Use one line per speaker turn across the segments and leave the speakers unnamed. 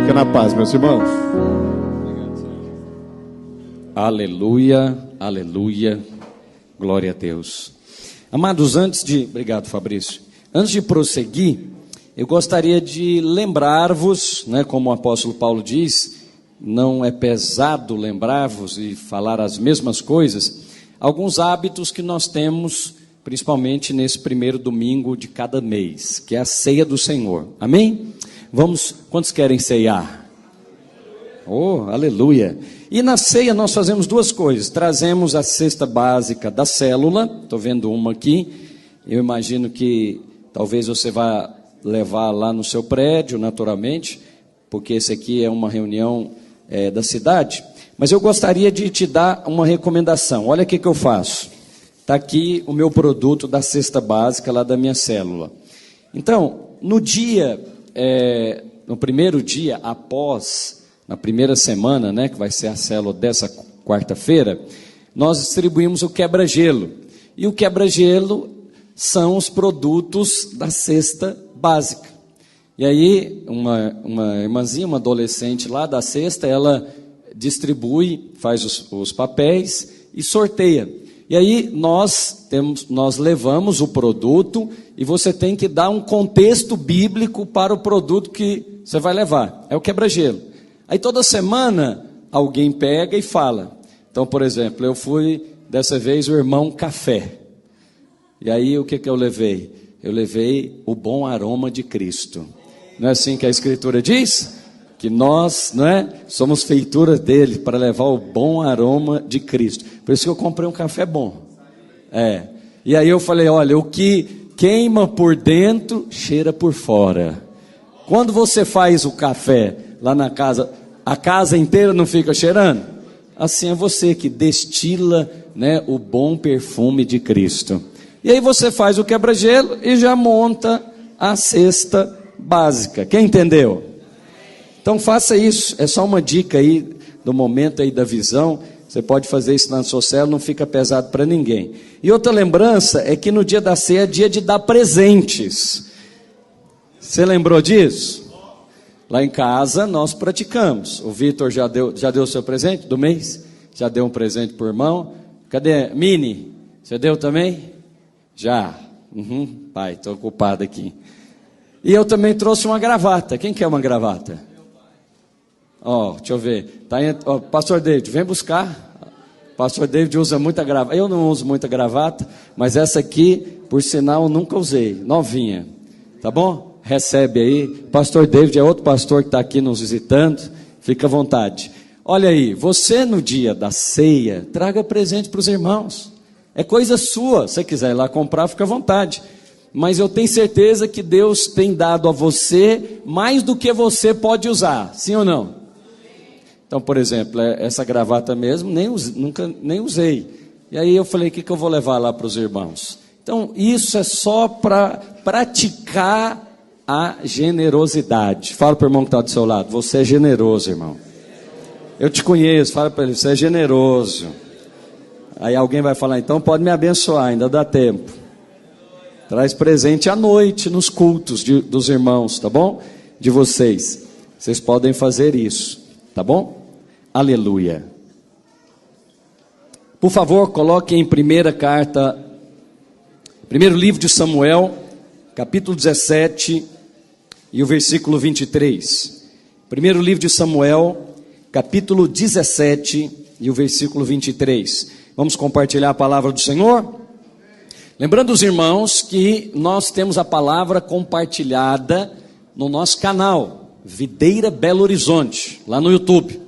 Fica na paz, meus irmãos.
Aleluia, aleluia, glória a Deus. Amados, obrigado, Fabrício. Antes de prosseguir, eu gostaria de lembrar-vos, como o apóstolo Paulo diz, não é pesado lembrar-vos e falar as mesmas coisas, alguns hábitos que nós temos, principalmente nesse primeiro domingo de cada mês, que é a ceia do Senhor. Amém? Quantos querem ceiar? Oh, aleluia! E na ceia nós fazemos duas coisas: trazemos a cesta básica da célula, estou vendo uma aqui, eu imagino que talvez você vá levar lá no seu prédio, naturalmente, porque esse aqui é uma reunião da cidade, mas eu gostaria de te dar uma recomendação. Olha o que eu faço. Está aqui o meu produto da cesta básica lá da minha célula. Então, no primeiro dia na primeira semana, que vai ser a célula dessa quarta-feira, nós distribuímos o quebra-gelo. E o quebra-gelo são os produtos da cesta básica. E aí, uma irmãzinha, uma adolescente lá da cesta, ela distribui, faz os papéis e sorteia. E aí, nós levamos o produto e você tem que dar um contexto bíblico para o produto que você vai levar. É o quebra-gelo. Aí toda semana alguém pega e fala. Então, por exemplo, eu fui dessa vez o irmão café. E aí o que eu levei? Eu levei o bom aroma de Cristo. Não é assim que a Escritura diz? Que nós, somos feitura dele para levar o bom aroma de Cristo. Por isso que eu comprei um café bom. E aí eu falei, olha, o que queima por dentro, cheira por fora. Quando você faz o café lá na casa, a casa inteira não fica cheirando? Assim é você que destila, o bom perfume de Cristo. E aí você faz o quebra-gelo e já monta a cesta básica. Quem entendeu? Então faça isso. É só uma dica aí do momento aí da visão. Você pode fazer isso na sua célula, não fica pesado para ninguém. E outra lembrança é que no dia da ceia é dia de dar presentes. Você lembrou disso? Lá em casa nós praticamos. O Vitor já deu o seu presente do mês? Já deu um presente para o irmão? Cadê? Mini, você deu também? Já. Pai, estou ocupado aqui. E eu também trouxe uma gravata. Quem quer uma gravata? Deixa eu ver. Pastor David, vem buscar. Pastor David usa muita gravata. Eu não uso muita gravata, mas essa aqui, por sinal, eu nunca usei. Novinha. Tá bom? Recebe aí. Pastor David é outro pastor que está aqui nos visitando. Fica à vontade. Olha aí, você no dia da ceia, traga presente para os irmãos. É coisa sua. Se você quiser ir lá comprar, fica à vontade. Mas eu tenho certeza que Deus tem dado a você mais do que você pode usar. Sim ou não? Então, por exemplo, essa gravata mesmo, nunca usei. E aí eu falei, o que eu vou levar lá para os irmãos? Então, isso é só para praticar a generosidade. Fala para o irmão que está do seu lado, você é generoso, irmão. Eu te conheço, fala para ele, você é generoso. Aí alguém vai falar, então pode me abençoar, ainda dá tempo. Traz presente à noite nos cultos dos irmãos, tá bom? De vocês. Vocês podem fazer isso, tá bom? Aleluia. Por favor, coloque em primeiro livro de Samuel, capítulo 17 e o versículo 23. Primeiro livro de Samuel, capítulo 17 e o versículo 23. Vamos compartilhar a palavra do Senhor? Lembrando os irmãos que nós temos a palavra compartilhada no nosso canal, Videira Belo Horizonte, lá no YouTube.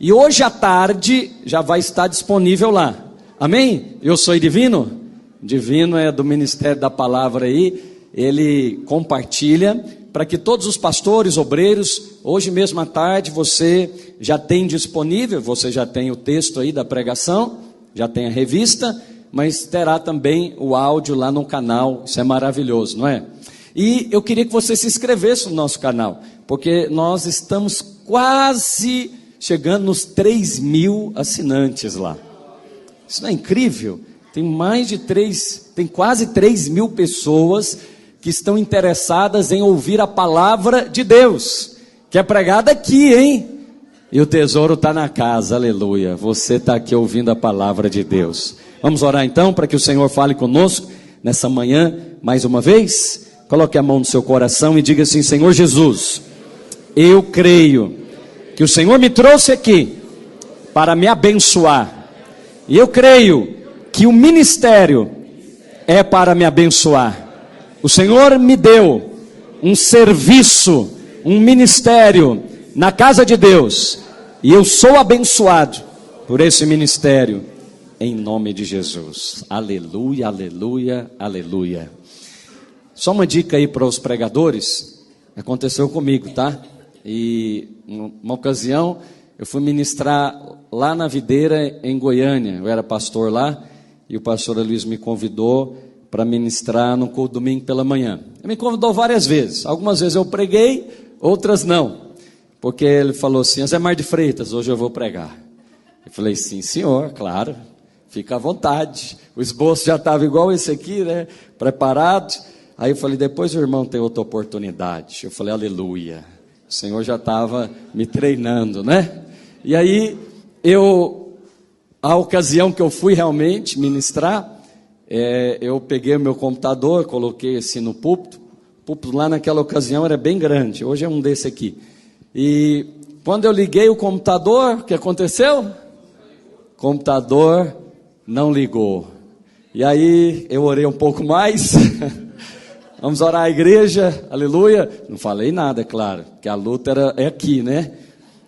E hoje à tarde já vai estar disponível lá. Amém? Eu sou Divino? Divino é do Ministério da Palavra aí. Ele compartilha para que todos os pastores, obreiros, hoje mesmo à tarde você já tem disponível, você já tem o texto aí da pregação, já tem a revista, mas terá também o áudio lá no canal. Isso é maravilhoso, não é? E eu queria que você se inscrevesse no nosso canal, porque nós estamos quase chegando nos 3.000 assinantes lá. Isso não é incrível? Tem quase 3.000 pessoas que estão interessadas em ouvir a palavra de Deus. Quer pregar daqui, hein? E o tesouro está na casa, aleluia. Você está aqui ouvindo a palavra de Deus. Vamos orar então para que o Senhor fale conosco nessa manhã, mais uma vez. Coloque a mão no seu coração e diga assim: Senhor Jesus, eu creio que o Senhor me trouxe aqui para me abençoar. E eu creio que o ministério é para me abençoar. O Senhor me deu um serviço, um ministério na casa de Deus, e eu sou abençoado por esse ministério, em nome de Jesus. Aleluia, aleluia, aleluia. Só uma dica aí para os pregadores, aconteceu comigo, tá? E uma ocasião eu fui ministrar lá na Videira, em Goiânia. Eu era pastor lá, e o pastor Luiz me convidou para ministrar no culto domingo pela manhã. Ele me convidou várias vezes, algumas vezes eu preguei, outras não. Porque ele falou assim: Zé Mar de Freitas, hoje eu vou pregar. Eu falei: sim senhor, claro, fica à vontade. O esboço já estava igual esse aqui, né? Preparado. Aí eu falei: depois o irmão tem outra oportunidade. Eu falei: aleluia. O Senhor já estava me treinando, né? E aí, a ocasião que eu fui realmente ministrar, eu peguei o meu computador, coloquei assim no púlpito. O púlpito lá naquela ocasião era bem grande, hoje é um desse aqui. E quando eu liguei o computador, o que aconteceu? O computador não ligou. E aí eu orei um pouco mais. Vamos orar a igreja, aleluia. Não falei nada, é claro, que a luta é aqui, né?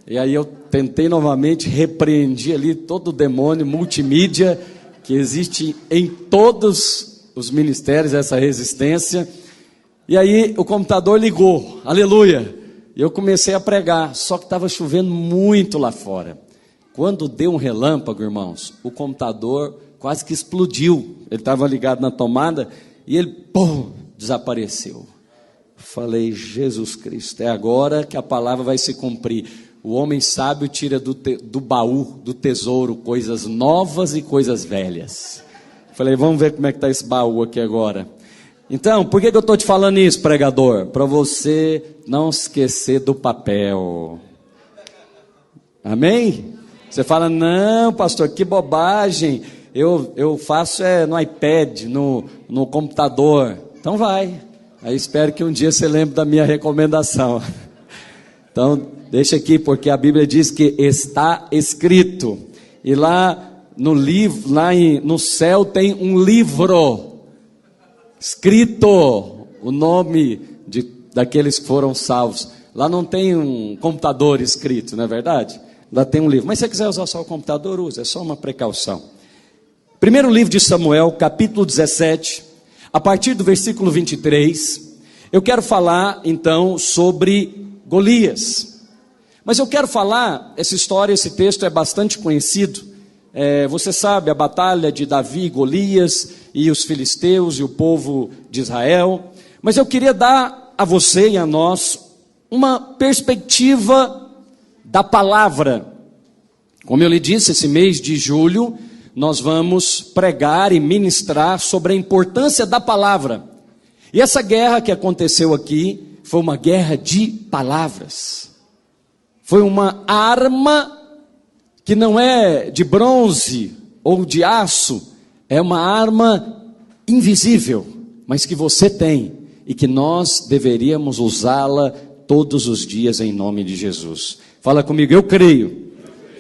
E aí eu tentei novamente, repreendi ali todo o demônio multimídia que existe em todos os ministérios, essa resistência. E aí o computador ligou, aleluia. E eu comecei a pregar, só que estava chovendo muito lá fora. Quando deu um relâmpago, irmãos, o computador quase que explodiu. Ele estava ligado na tomada e ele, pum, desapareceu. Falei: Jesus Cristo, é agora que a palavra vai se cumprir. O homem sábio tira do baú, do tesouro, coisas novas e coisas velhas. Falei: vamos ver como é que está esse baú aqui agora. Então, por que eu estou te falando isso, pregador? Para você não esquecer do papel. Amém? Você fala: não, pastor, que bobagem. Eu faço no iPad, no computador. Então vai. Aí espero que um dia você lembre da minha recomendação. Então, deixa aqui, porque a Bíblia diz que está escrito. E lá no livro, no céu tem um livro escrito, o nome daqueles que foram salvos. Lá não tem um computador escrito, não é verdade? Lá tem um livro. Mas se você quiser usar só o computador, use, é só uma precaução. Primeiro livro de Samuel, capítulo 17, a partir do versículo 23, eu quero falar então sobre Golias. Mas eu quero falar, essa história, esse texto é bastante conhecido. Você sabe a batalha de Davi e Golias, e os filisteus e o povo de Israel. Mas eu queria dar a você e a nós uma perspectiva da palavra. Como eu lhe disse, esse mês de julho nós vamos pregar e ministrar sobre a importância da palavra. E essa guerra que aconteceu aqui foi uma guerra de palavras. Foi uma arma que não é de bronze ou de aço, é uma arma invisível, mas que você tem e que nós deveríamos usá-la todos os dias em nome de Jesus. Fala comigo: eu creio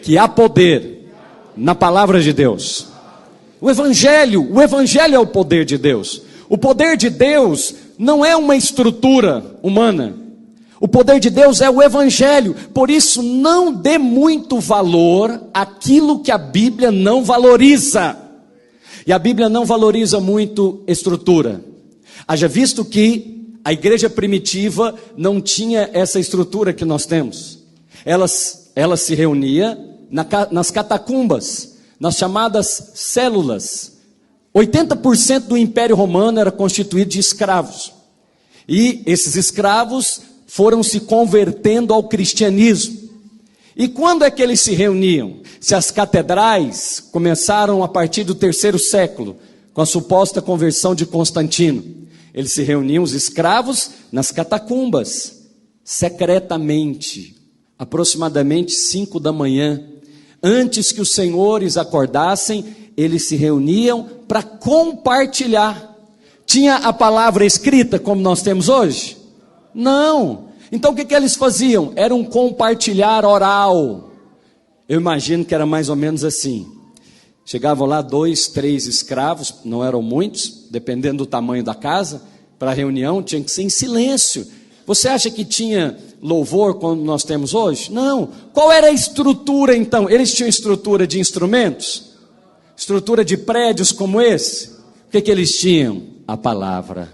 que há poder na palavra de Deus. O Evangelho é o poder de Deus. O poder de Deus não é uma estrutura humana. O poder de Deus é o Evangelho. Por isso, não dê muito valor àquilo que a Bíblia não valoriza. E a Bíblia não valoriza muito estrutura. Haja visto que a igreja primitiva não tinha essa estrutura que nós temos. Ela se reunia nas catacumbas, nas chamadas células. 80% do Império Romano era constituído de escravos. E esses escravos foram se convertendo ao cristianismo. E quando é que eles se reuniam? Se as catedrais começaram a partir do 3º século, com a suposta conversão de Constantino. Eles se reuniam, os escravos, nas catacumbas. secretamente, aproximadamente 5 da manhã, antes que os senhores acordassem, eles se reuniam para compartilhar. Tinha a palavra escrita como nós temos hoje? Não. Então o que eles faziam? Era um compartilhar oral. Eu imagino que era mais ou menos assim. Chegavam lá 2, 3 escravos, não eram muitos, dependendo do tamanho da casa, para a reunião tinha que ser em silêncio. Você acha que tinha louvor como nós temos hoje? Não. Qual era a estrutura então? Eles tinham estrutura de instrumentos? Estrutura de prédios como esse? O que eles tinham? A palavra.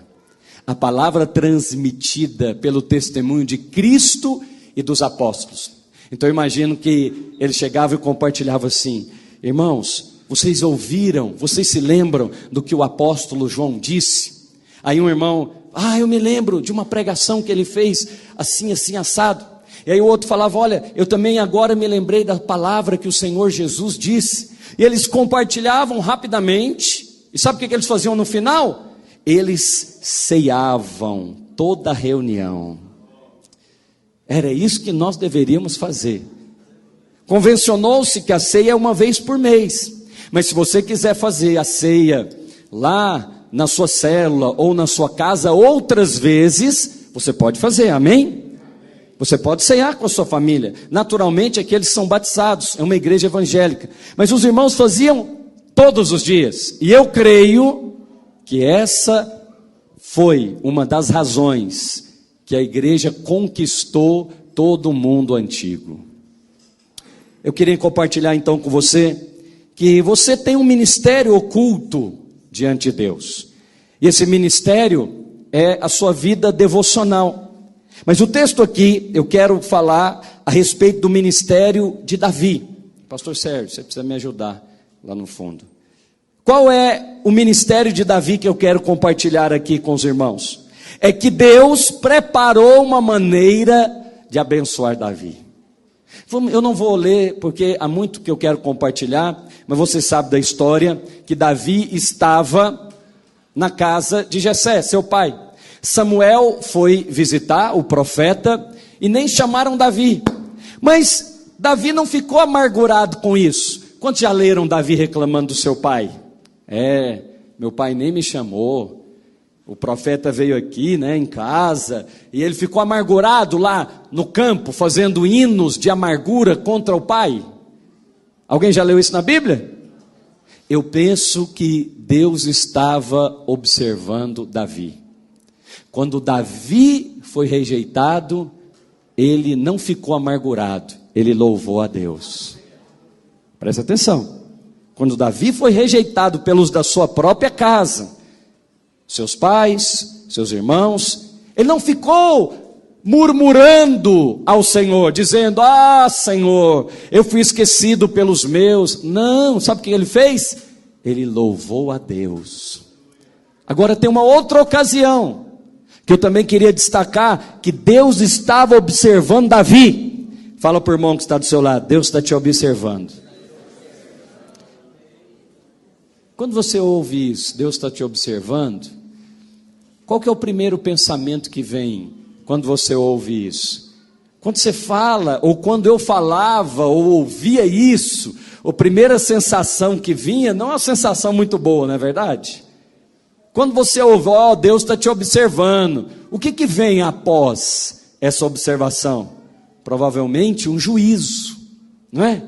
A palavra transmitida pelo testemunho de Cristo e dos apóstolos. Então eu imagino que ele chegava e compartilhava assim: irmãos, vocês ouviram, vocês se lembram do que o apóstolo João disse? Aí um irmão, eu me lembro de uma pregação que ele fez, assim, assim, assado. E aí o outro falava, olha, eu também agora me lembrei da palavra que o Senhor Jesus disse. E eles compartilhavam rapidamente. E sabe o que eles faziam no final? Eles ceiavam toda a reunião. Era isso que nós deveríamos fazer. Convencionou-se que a ceia é uma vez por mês. Mas se você quiser fazer a ceia lá na sua célula ou na sua casa outras vezes, você pode fazer, amém? Você pode ceiar com a sua família. Naturalmente aqui eles são batizados, é uma igreja evangélica. Mas os irmãos faziam todos os dias. E eu creio que essa foi uma das razões que a igreja conquistou todo o mundo antigo. Eu queria compartilhar então com você que você tem um ministério oculto diante de Deus. E esse ministério é a sua vida devocional. Mas o texto aqui, eu quero falar a respeito do ministério de Davi. Pastor Sérgio, você precisa me ajudar lá no fundo. Qual é o ministério de Davi que eu quero compartilhar aqui com os irmãos? É que Deus preparou uma maneira de abençoar Davi. Eu não vou ler, porque há muito que eu quero compartilhar, mas você sabe da história, que Davi estava na casa de Jessé, seu pai. Samuel foi visitar o profeta, e nem chamaram Davi. Mas Davi não ficou amargurado com isso. Quantos já leram Davi reclamando do seu pai? Meu pai nem me chamou. O profeta veio aqui, em casa, e ele ficou amargurado lá no campo, fazendo hinos de amargura contra o pai. Alguém já leu isso na Bíblia? Eu penso que Deus estava observando Davi. Quando Davi foi rejeitado, ele não ficou amargurado, ele louvou a Deus. Presta atenção. Quando Davi foi rejeitado pelos da sua própria casa, seus pais, seus irmãos, ele não ficou murmurando ao Senhor, dizendo, Senhor, eu fui esquecido pelos meus. Não, sabe o que ele fez? Ele louvou a Deus. Agora tem uma outra ocasião, que eu também queria destacar, que Deus estava observando Davi. Fala para o irmão que está do seu lado, Deus está te observando. Quando você ouve isso, Deus está te observando, qual que é o primeiro pensamento que vem quando você ouve isso? Quando você fala, ou quando eu falava, ou ouvia isso, a primeira sensação que vinha, não é uma sensação muito boa, não é verdade? Quando você ouve, Deus está te observando, o que vem após essa observação? Provavelmente um juízo, não é?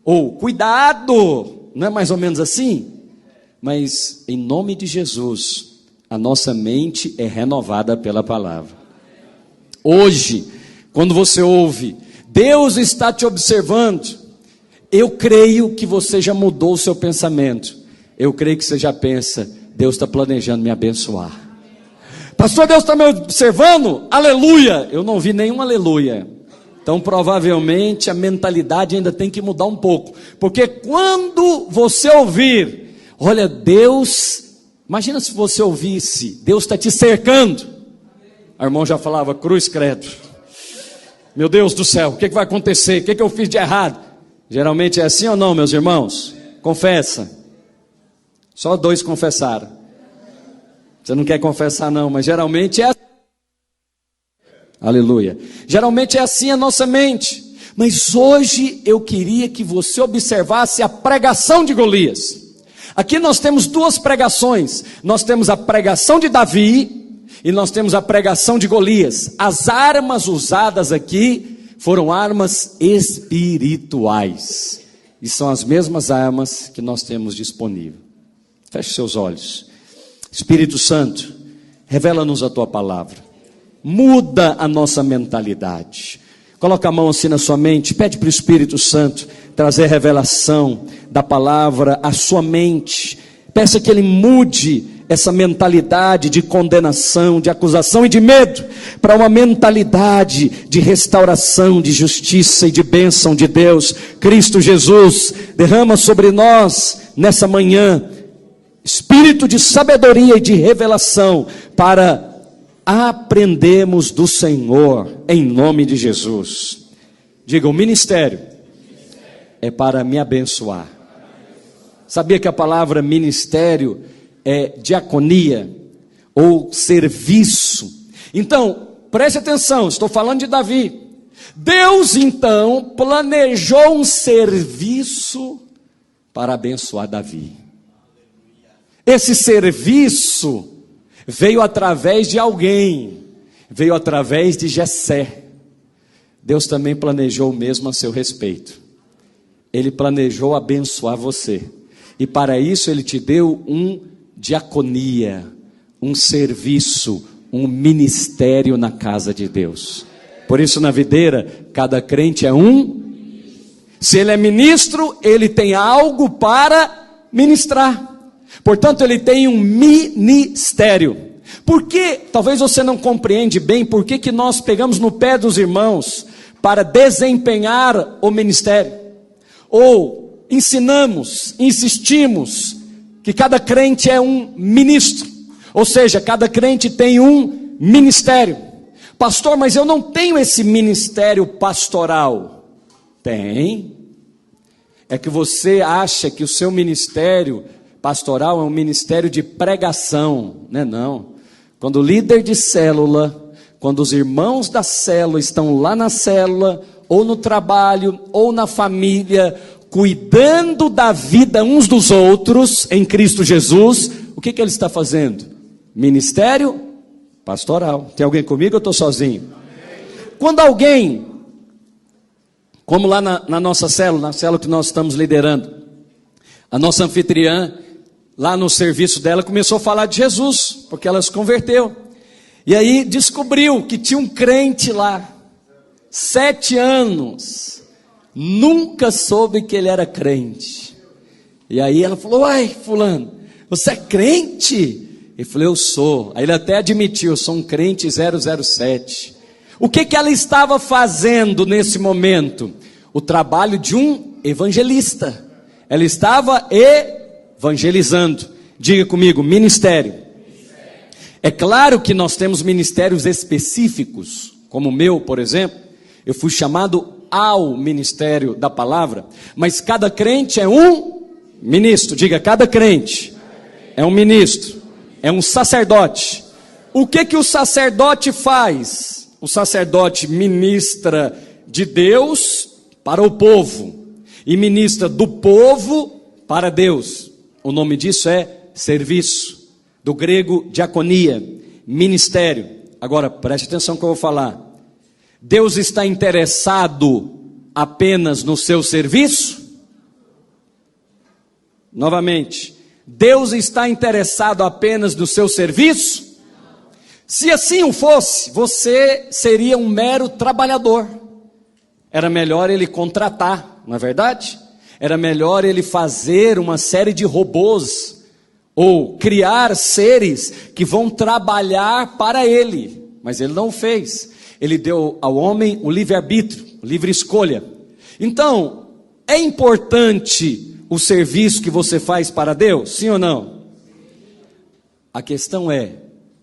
Ou cuidado, não é mais ou menos assim? Mas em nome de Jesus, a nossa mente é renovada pela palavra. Hoje, quando você ouve, Deus está te observando, eu creio que você já mudou o seu pensamento. Eu creio que você já pensa, Deus está planejando me abençoar. Pastor, Deus está me observando? Aleluia! Eu não vi nenhum aleluia. Então provavelmente a mentalidade ainda tem que mudar um pouco. Porque quando você ouvir, olha, Deus... Imagina se você ouvisse, Deus está te cercando. O irmão já falava, cruz credo. Meu Deus do céu, o que vai acontecer? O que eu fiz de errado? Geralmente é assim ou não, meus irmãos? Confessa. Só 2 confessaram. Você não quer confessar não, mas geralmente é assim. Aleluia. Geralmente é assim a nossa mente. Mas hoje eu queria que você observasse a pregação de Golias. Aqui nós temos duas pregações. Nós temos a pregação de Davi e nós temos a pregação de Golias. As armas usadas aqui foram armas espirituais. E são as mesmas armas que nós temos disponível. Feche seus olhos. Espírito Santo, revela-nos a tua palavra. Muda a nossa mentalidade. Coloca a mão assim na sua mente, pede para o Espírito Santo trazer revelação da palavra à sua mente. Peça que ele mude essa mentalidade de condenação, de acusação e de medo, para uma mentalidade de restauração, de justiça e de bênção de Deus. Cristo Jesus, derrama sobre nós nessa manhã espírito de sabedoria e de revelação para aprendemos do Senhor, em nome de Jesus. Diga, o ministério é para me abençoar. Sabia que a palavra ministério é diaconia ou serviço? Então, preste atenção, estou falando de Davi. Deus então planejou um serviço para abençoar Davi. Esse serviço veio através de alguém, veio através de Jessé. Deus também planejou o mesmo a seu respeito. Ele planejou abençoar você. E para isso ele te deu um diaconia, um serviço, um ministério na casa de Deus. Por isso na videira, cada crente é um. Se ele é ministro, ele tem algo para ministrar. Portanto, ele tem um ministério. Por que, talvez você não compreende bem, por que nós pegamos no pé dos irmãos para desempenhar o ministério? Ou ensinamos, insistimos, que cada crente é um ministro. Ou seja, cada crente tem um ministério. Pastor, mas eu não tenho esse ministério pastoral. Tem. É que você acha que o seu ministério pastoral é um ministério de pregação, né? Não. Quando o líder de célula, quando os irmãos da célula estão lá na célula, ou no trabalho, ou na família, cuidando da vida uns dos outros, em Cristo Jesus, o que ele está fazendo? Ministério pastoral. Tem alguém comigo ou eu estou sozinho? Quando alguém, como lá na nossa célula, na célula que nós estamos liderando, a nossa anfitriã, lá no serviço dela, começou a falar de Jesus, porque ela se converteu. E aí descobriu que tinha um crente lá, 7 anos, nunca soube que ele era crente. E aí ela falou, uai, fulano, você é crente? Ele falou, eu sou. Aí ele até admitiu, eu sou um crente 007. O que ela estava fazendo nesse momento? O trabalho de um evangelista. Ela estava evangelizando. Diga comigo, ministério. É claro que nós temos ministérios específicos, como o meu, por exemplo. Eu fui chamado ao ministério da palavra, mas cada crente é um ministro. Diga, cada crente é um ministro, é um sacerdote. O que o sacerdote faz? O sacerdote ministra de Deus para o povo e ministra do povo para Deus. O nome disso é serviço, do grego diaconia, ministério. Agora preste atenção que eu vou falar. Deus está interessado apenas no seu serviço? Novamente, Deus está interessado apenas no seu serviço? Se assim o fosse, você seria um mero trabalhador. Era melhor ele contratar, não é verdade? Era melhor ele fazer uma série de robôs, ou criar seres que vão trabalhar para ele. Mas ele não o fez. Ele deu ao homem o livre-arbítrio, o livre escolha. Então, é importante o serviço que você faz para Deus? Sim ou não? A questão é,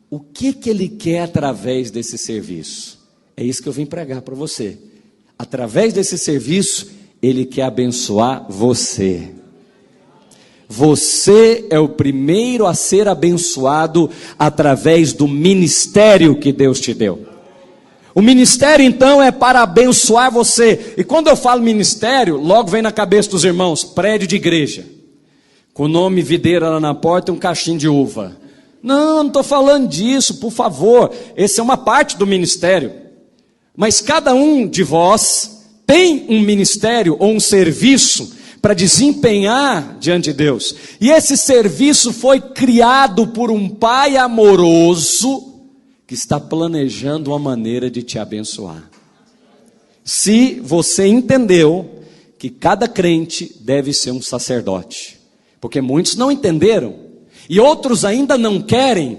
o que ele quer através desse serviço? É isso que eu vim pregar para você. Através desse serviço, ele quer abençoar você. Você é o primeiro a ser abençoado através do ministério que Deus te deu. O ministério então é para abençoar você. E quando eu falo ministério, logo vem na cabeça dos irmãos, prédio de igreja, com o nome videira lá na porta e um cachinho de uva. Não estou falando disso, por favor. Essa é uma parte do ministério. Mas cada um de vós tem um ministério ou um serviço para desempenhar diante de Deus. E esse serviço foi criado por um Pai amoroso que está planejando uma maneira de te abençoar. Se você entendeu que cada crente deve ser um sacerdote, porque muitos não entenderam, e outros ainda não querem,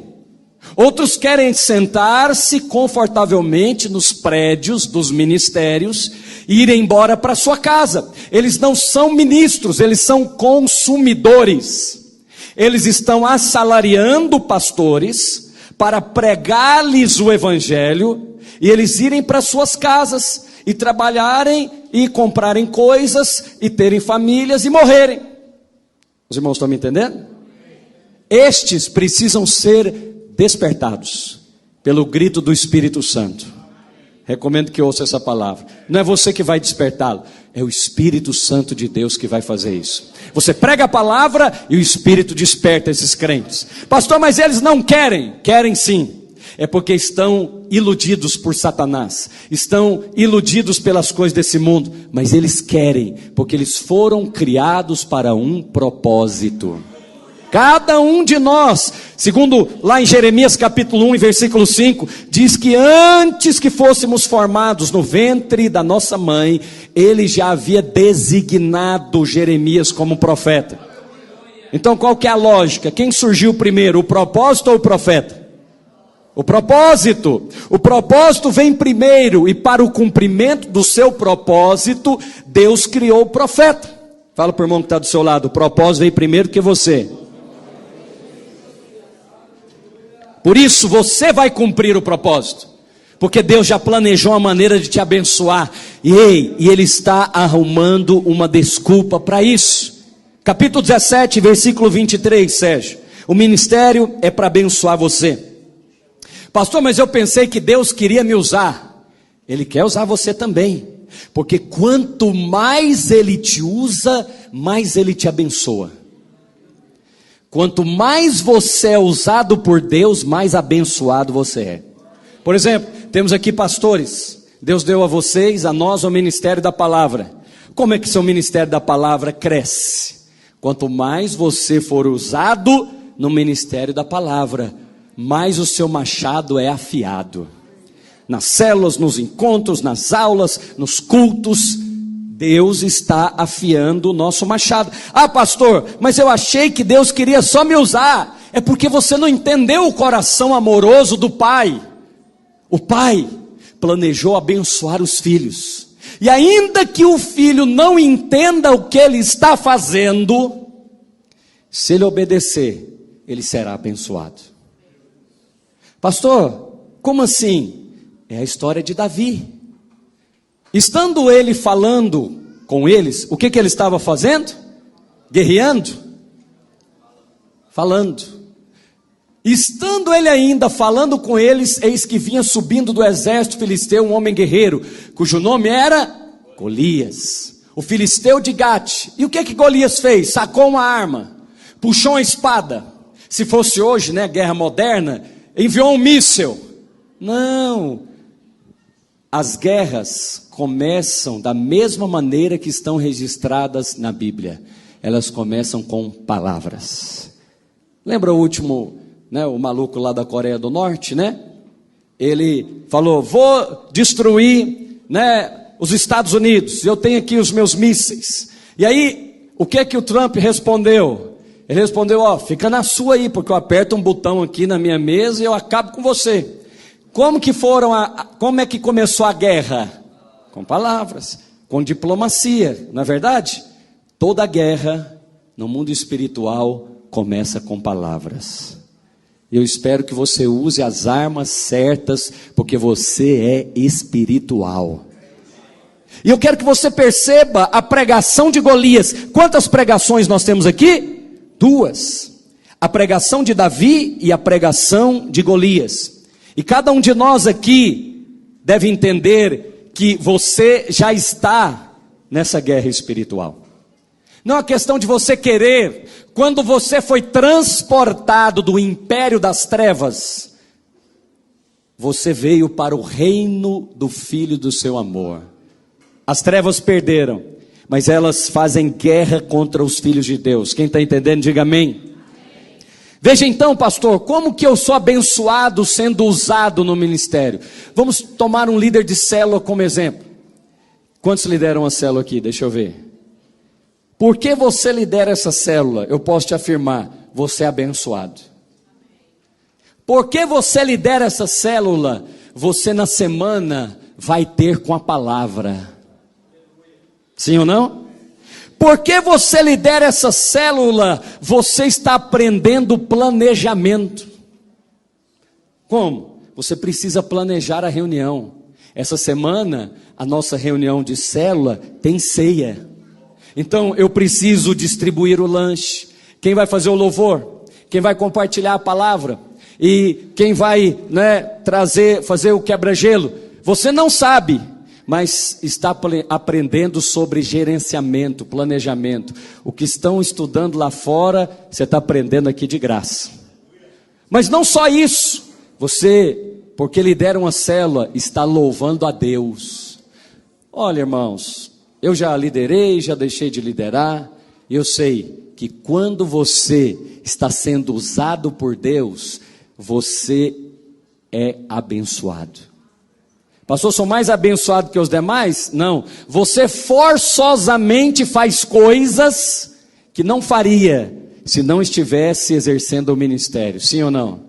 outros querem sentar-se confortavelmente nos prédios dos ministérios e ir embora para sua casa. Eles não são ministros, eles são consumidores. Eles estão assalariando pastores para pregar-lhes o evangelho, e eles irem para suas casas, e trabalharem, e comprarem coisas, e terem famílias, e morrerem. Os irmãos estão me entendendo? Estes precisam ser despertados, pelo grito do Espírito Santo. Recomendo que ouça essa palavra. Não é você que vai despertá-lo, é o Espírito Santo de Deus que vai fazer isso. Você prega a palavra e o Espírito desperta esses crentes. Pastor, mas eles não querem. Querem sim. É porque estão iludidos por Satanás. Estão iludidos pelas coisas desse mundo. Mas eles querem, porque eles foram criados para um propósito. Cada um de nós, segundo lá em Jeremias capítulo 1 e versículo 5, diz que antes que fôssemos formados no ventre da nossa mãe, ele já havia designado Jeremias como profeta. Então qual que é a lógica? Quem surgiu primeiro, o propósito ou o profeta? O propósito. O propósito vem primeiro, e para o cumprimento do seu propósito, Deus criou o profeta. Fala para o irmão que está do seu lado, o propósito vem primeiro que você. Por isso você vai cumprir o propósito, porque Deus já planejou uma maneira de te abençoar, e Ele está arrumando uma desculpa para isso. Capítulo 17, versículo 23, Sérgio. O ministério é para abençoar você. Pastor, mas eu pensei que Deus queria me usar. Ele quer usar você também, porque quanto mais Ele te usa, mais Ele te abençoa. Quanto mais você é usado por Deus, mais abençoado você é. Por exemplo, temos aqui pastores. Deus deu a vocês, a nós, o ministério da palavra. Como é que seu ministério da palavra cresce? Quanto mais você for usado no ministério da palavra, mais o seu machado é afiado. Nas células, nos encontros, nas aulas, nos cultos, Deus está afiando o nosso machado. Ah, pastor, mas eu achei que Deus queria só me usar. É porque você não entendeu o coração amoroso do Pai. O Pai planejou abençoar os filhos. E ainda que o filho não entenda o que ele está fazendo, se ele obedecer, ele será abençoado. Pastor, como assim? É a história de Davi. Estando ele falando com eles, o que ele estava fazendo? Guerreando? Falando. Estando ele ainda falando com eles, eis que vinha subindo do exército filisteu um homem guerreiro, cujo nome era Golias, o filisteu de Gate. E o que Golias fez? Sacou uma arma, puxou uma espada. Se fosse hoje, né, guerra moderna, enviou um míssil. Não. As guerras começam da mesma maneira que estão registradas na Bíblia. Elas começam com palavras. Lembra o último, né, o maluco lá da Coreia do Norte, né? Ele falou, vou destruir, né, os Estados Unidos, eu tenho aqui os meus mísseis. E aí, o que o Trump respondeu? Ele respondeu, fica na sua aí, porque eu aperto um botão aqui na minha mesa e eu acabo com você. Como é que começou a guerra? Com palavras, com diplomacia, não é verdade? Toda guerra no mundo espiritual começa com palavras. Eu espero que você use as armas certas, porque você é espiritual. E eu quero que você perceba a pregação de Golias. Quantas pregações nós temos aqui? 2. A pregação de Davi e a pregação de Golias. E cada um de nós aqui deve entender que você já está nessa guerra espiritual. Não é questão de você querer. Quando você foi transportado do império das trevas, você veio para o reino do Filho do seu amor. As trevas perderam, mas elas fazem guerra contra os filhos de Deus. Quem está entendendo, diga amém. Veja então, pastor, como que eu sou abençoado sendo usado no ministério? Vamos tomar um líder de célula como exemplo. Quantos lideram a célula aqui? Deixa eu ver. Por que você lidera essa célula? Eu posso te afirmar, você é abençoado. Por que você lidera essa célula? Você na semana vai ter com a palavra. Sim ou não? Por que você lidera essa célula? Você está aprendendo planejamento. Como? Você precisa planejar a reunião. Essa semana, a nossa reunião de célula tem ceia. Então, eu preciso distribuir o lanche. Quem vai fazer o louvor? Quem vai compartilhar a palavra? E quem vai, fazer o quebra-gelo? Você não sabe, mas está aprendendo sobre gerenciamento, planejamento. O que estão estudando lá fora, você está aprendendo aqui de graça. Mas não só isso, você, porque lidera uma célula, está louvando a Deus. Olha, irmãos, eu já liderei, já deixei de liderar, e eu sei que quando você está sendo usado por Deus, você é abençoado. Pastor, sou mais abençoado que os demais? Não, você forçosamente faz coisas que não faria se não estivesse exercendo o ministério, sim ou não?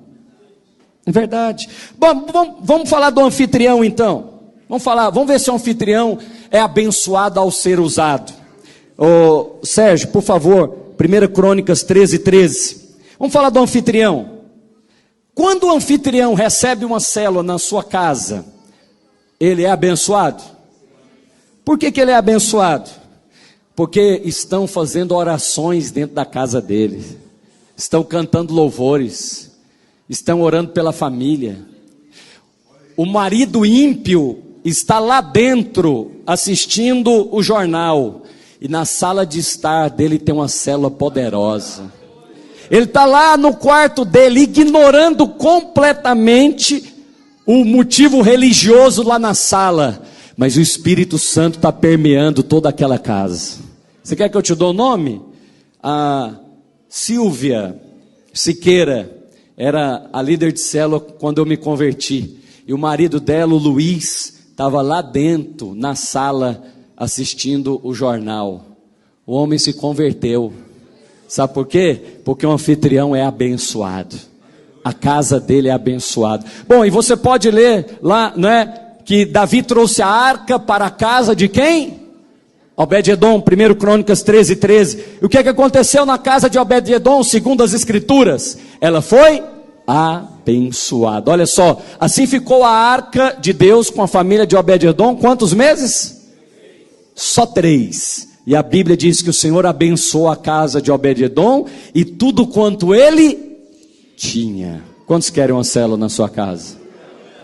É verdade. Bom, vamos falar do anfitrião então. Vamos ver se o anfitrião é abençoado ao ser usado. Sérgio, por favor, 1 Crônicas 13:13. Vamos falar do anfitrião. Quando o anfitrião recebe uma célula na sua casa, ele é abençoado? Por que ele é abençoado? Porque estão fazendo orações dentro da casa dele, estão cantando louvores, estão orando pela família. O marido ímpio está lá dentro assistindo o jornal, e na sala de estar dele tem uma célula poderosa. Ele está lá no quarto dele, ignorando completamente o motivo religioso lá na sala, mas o Espírito Santo está permeando toda aquela casa. Você quer que eu te dou o nome? A Silvia Siqueira era a líder de célula quando eu me converti, e o marido dela, o Luiz, estava lá dentro, na sala, assistindo o jornal. O homem se converteu. Sabe por quê? Porque o anfitrião é abençoado. A casa dele é abençoada. Bom, e você pode ler lá, que Davi trouxe a arca para a casa de quem? Obed-edom, 1 Crônicas 13:13. E o que aconteceu na casa de Obed-edom, segundo as escrituras? Ela foi abençoada. Olha só, assim ficou a arca de Deus com a família de Obed-edom, quantos meses? Só 3. E a Bíblia diz que o Senhor abençoou a casa de Obed-edom e tudo quanto ele tinha. Quantos querem uma célula na sua casa?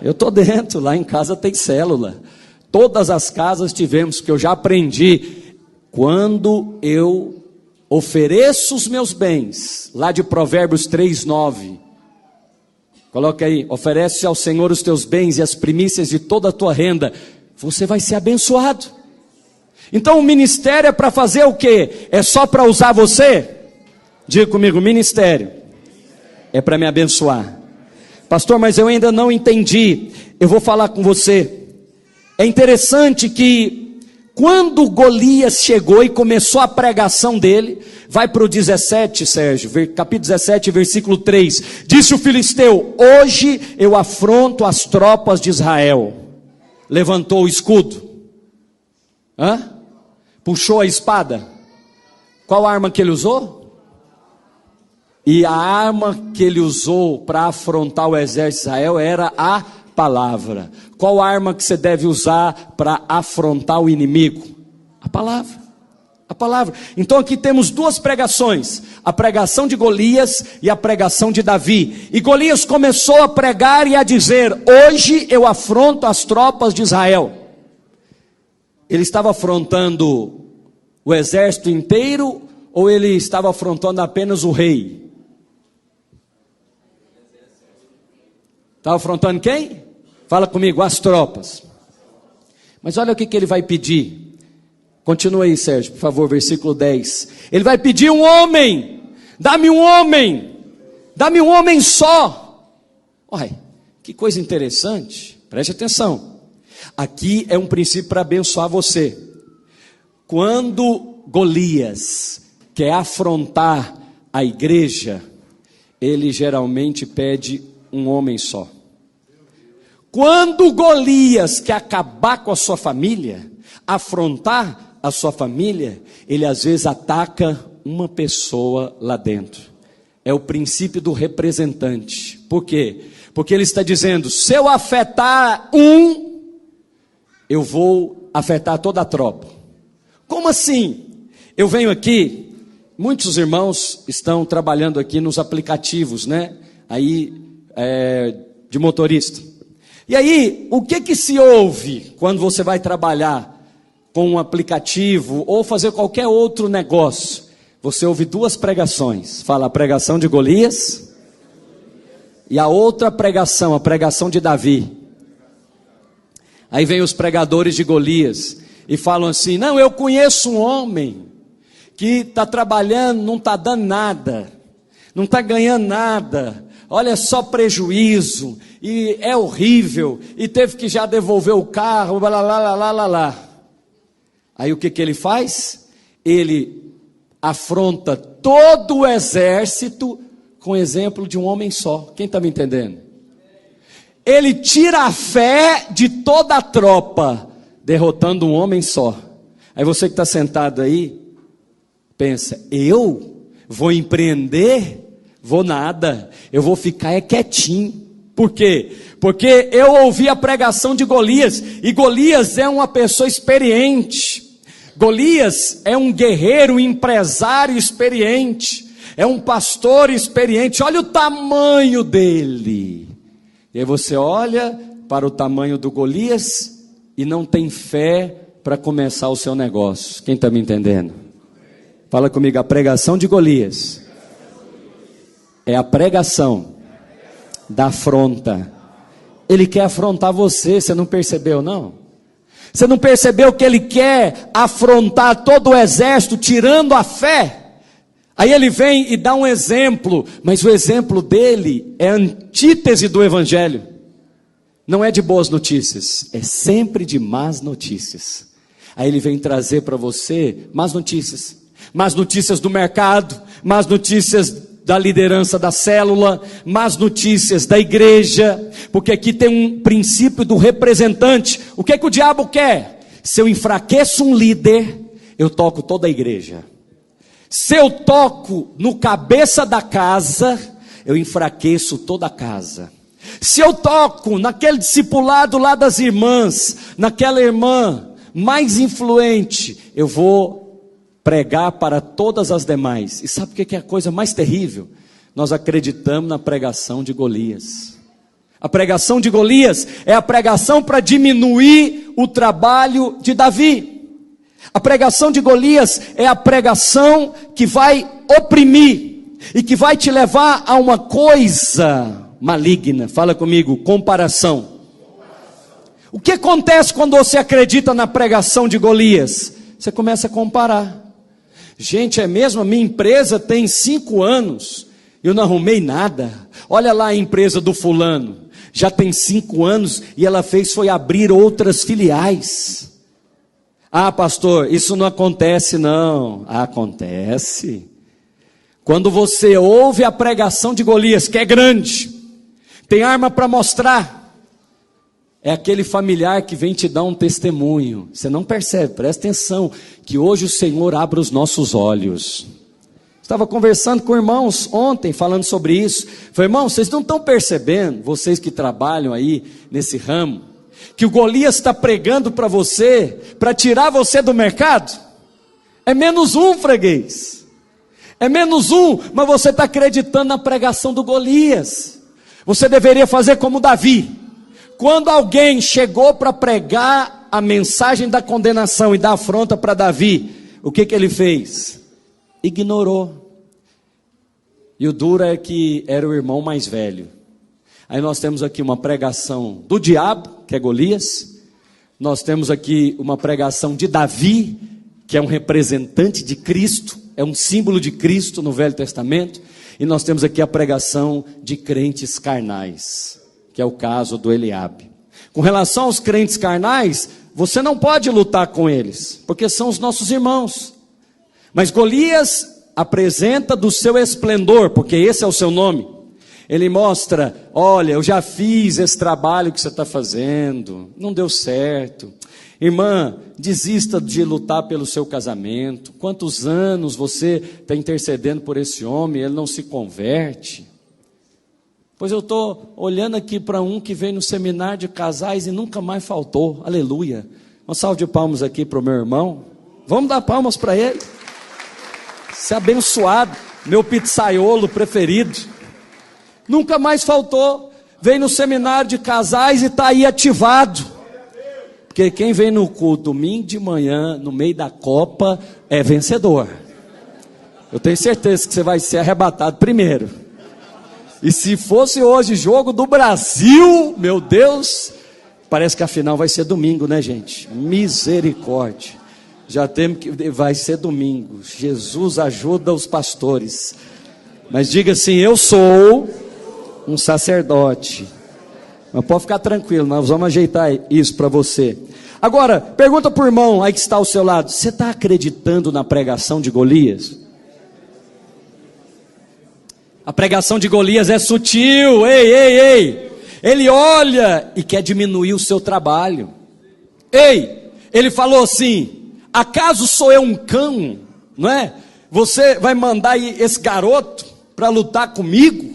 Eu estou dentro, lá em casa tem célula. Todas as casas tivemos, que eu já aprendi. Quando eu ofereço os meus bens, lá de Provérbios 3:9. Coloca aí, oferece ao Senhor os teus bens e as primícias de toda a tua renda. Você vai ser abençoado. Então o ministério é para fazer o quê? É só para usar você? Diga comigo, ministério é para me abençoar. Pastor, mas eu ainda não entendi. Eu vou falar com você. É interessante que quando Golias chegou e começou a pregação dele, vai para o 17, Sérgio, capítulo 17, versículo 3. Disse o filisteu: hoje eu afronto as tropas de Israel. Levantou o escudo. Puxou a espada. Qual arma que ele usou? E a arma que ele usou para afrontar o exército de Israel era a palavra. Qual arma que você deve usar para afrontar o inimigo? A palavra. A palavra. Então aqui temos duas pregações, a pregação de Golias e a pregação de Davi. E Golias começou a pregar e a dizer: hoje eu afronto as tropas de Israel. Ele estava afrontando o exército inteiro ou ele estava afrontando apenas o rei? Estava afrontando quem? Fala comigo, as tropas. Mas olha o que ele vai pedir. Continua aí, Sérgio, por favor, versículo 10. Ele vai pedir um homem. Dá-me um homem. Dá-me um homem só. Olha, que coisa interessante. Preste atenção. Aqui é um princípio para abençoar você. Quando Golias quer afrontar a igreja, ele geralmente pede um homem só. Quando Golias quer acabar com a sua família, afrontar a sua família, ele às vezes ataca uma pessoa lá dentro. É o princípio do representante. Por quê? Porque ele está dizendo: se eu afetar um, eu vou afetar toda a tropa. Como assim? Eu venho aqui, muitos irmãos estão trabalhando aqui nos aplicativos, né? Aí, de motorista. E aí, o que se ouve quando você vai trabalhar com um aplicativo ou fazer qualquer outro negócio? Você ouve duas pregações. Fala a pregação de Golias e a outra pregação, a pregação de Davi. Aí vem os pregadores de Golias e falam assim: não, eu conheço um homem que está trabalhando, não está dando nada, não está ganhando nada, olha só prejuízo, e é horrível, e teve que já devolver o carro, lá. Aí o que ele faz? Ele afronta todo o exército com exemplo de um homem só. Quem está me entendendo? Ele tira a fé de toda a tropa, derrotando um homem só. Aí você que está sentado aí, pensa: eu vou empreender? Vou nada, eu vou ficar quietinho. Por quê? Porque eu ouvi a pregação de Golias, e Golias é uma pessoa experiente. Golias é um guerreiro, um empresário experiente, é um pastor experiente. Olha o tamanho dele. E aí você olha para o tamanho do Golias e não tem fé para começar o seu negócio. Quem está me entendendo? Fala comigo, a pregação de Golias é a pregação da afronta. Ele quer afrontar você, você não percebeu não? Você não percebeu que ele quer afrontar todo o exército, tirando a fé? Aí ele vem e dá um exemplo, mas o exemplo dele é a antítese do evangelho. Não é de boas notícias, é sempre de más notícias. Aí ele vem trazer para você más notícias do mercado, más notícias da liderança da célula, más notícias da igreja, porque aqui tem um princípio do representante. O que o diabo quer? Se eu enfraqueço um líder, eu toco toda a igreja. Se eu toco no cabeça da casa, eu enfraqueço toda a casa. Se eu toco naquele discipulado lá das irmãs, naquela irmã mais influente, eu vou pregar para todas as demais. E sabe o que é a coisa mais terrível? Nós acreditamos na pregação de Golias. A pregação de Golias é a pregação para diminuir o trabalho de Davi. A pregação de Golias é a pregação que vai oprimir e que vai te levar a uma coisa maligna. Fala comigo, comparação. O que acontece quando você acredita na pregação de Golias? Você começa a comparar. Gente, é mesmo? A minha empresa tem 5 anos, eu não arrumei nada. Olha lá a empresa do fulano, já tem 5 anos e ela foi abrir outras filiais. Ah, pastor, isso não acontece não. Acontece. Quando você ouve a pregação de Golias, que é grande, tem arma para mostrar, é aquele familiar que vem te dar um testemunho. Você não percebe, presta atenção, que hoje o Senhor abre os nossos olhos. Estava conversando com irmãos ontem, falando sobre isso. Falei: irmão, vocês não estão percebendo, vocês que trabalham aí nesse ramo, que o Golias está pregando para você, para tirar você do mercado? É menos um, freguês. É menos um, mas você está acreditando na pregação do Golias. Você deveria fazer como Davi. Quando alguém chegou para pregar a mensagem da condenação e da afronta para Davi, o que ele fez? Ignorou. E o duro é que era o irmão mais velho. Aí nós temos aqui uma pregação do diabo, que é Golias. Nós temos aqui uma pregação de Davi, que é um representante de Cristo, é um símbolo de Cristo no Velho Testamento. E nós temos aqui a pregação de crentes carnais, que é o caso do Eliabe. Com relação aos crentes carnais, você não pode lutar com eles, porque são os nossos irmãos. Mas Golias apresenta do seu esplendor, porque esse é o seu nome. Ele mostra, olha, eu já fiz esse trabalho que você está fazendo, não deu certo. Irmã, desista de lutar pelo seu casamento. Quantos anos você está intercedendo por esse homem, ele não se converte? Pois eu estou olhando aqui para um que veio no seminário de casais e nunca mais faltou. Aleluia. Uma salva de palmas aqui para o meu irmão. Vamos dar palmas para ele. Ser abençoado, meu pizzaiolo preferido. Nunca mais faltou. Veio no seminário de casais e está aí ativado. Porque quem vem no culto domingo de manhã, no meio da Copa, é vencedor. Eu tenho certeza que você vai ser arrebatado primeiro. E se fosse hoje jogo do Brasil, meu Deus, parece que a final vai ser domingo, né, gente? Misericórdia. Já temos que vai ser domingo. Jesus ajuda os pastores. Mas diga assim: eu sou um sacerdote. Mas pode ficar tranquilo, nós vamos ajeitar isso para você. Agora, pergunta para o irmão aí que está ao seu lado: você está acreditando na pregação de Golias? A pregação de Golias é sutil. Ei. Ele olha e quer diminuir o seu trabalho. Ele falou assim: acaso sou eu um cão, não é? Você vai mandar esse garoto para lutar comigo?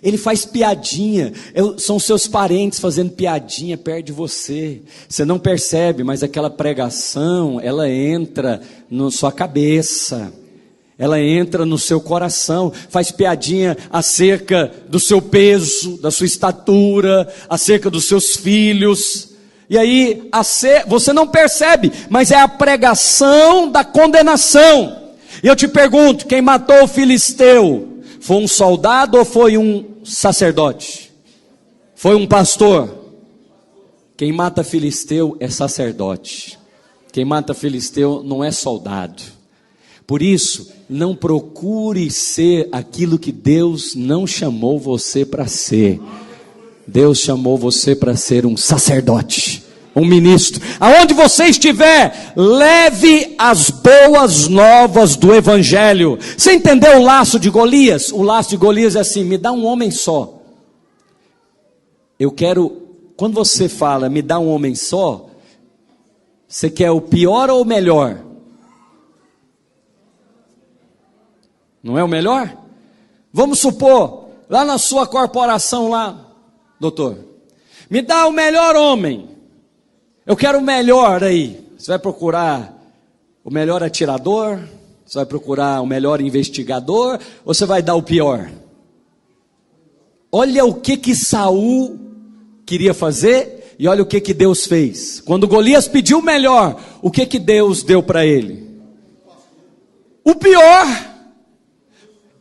Ele faz piadinha, são seus parentes fazendo piadinha perto de você. Você não percebe, mas aquela pregação, ela entra na sua cabeça, ela entra no seu coração, faz piadinha acerca do seu peso, da sua estatura, acerca dos seus filhos. E aí, você não percebe, mas é a pregação da condenação. E eu te pergunto, quem matou o filisteu? Foi um soldado ou foi um sacerdote? Foi um pastor? Quem mata filisteu é sacerdote. Quem mata filisteu não é soldado. Por isso, não procure ser aquilo que Deus não chamou você para ser. Deus chamou você para ser um sacerdote, um ministro. Aonde você estiver, leve as boas novas do evangelho. Você entendeu o laço de Golias? O laço de Golias é assim: me dá um homem só. Eu quero, quando você fala me dá um homem só, você quer o pior ou o melhor? Não é o melhor? Vamos supor, lá na sua corporação lá, doutor, me dá o melhor homem. Eu quero o melhor aí. Você vai procurar o melhor atirador? Você vai procurar o melhor investigador? Ou você vai dar o pior? Olha o que Saul queria fazer e olha o que Deus fez. Quando Golias pediu o melhor, o que Deus deu para ele? O pior.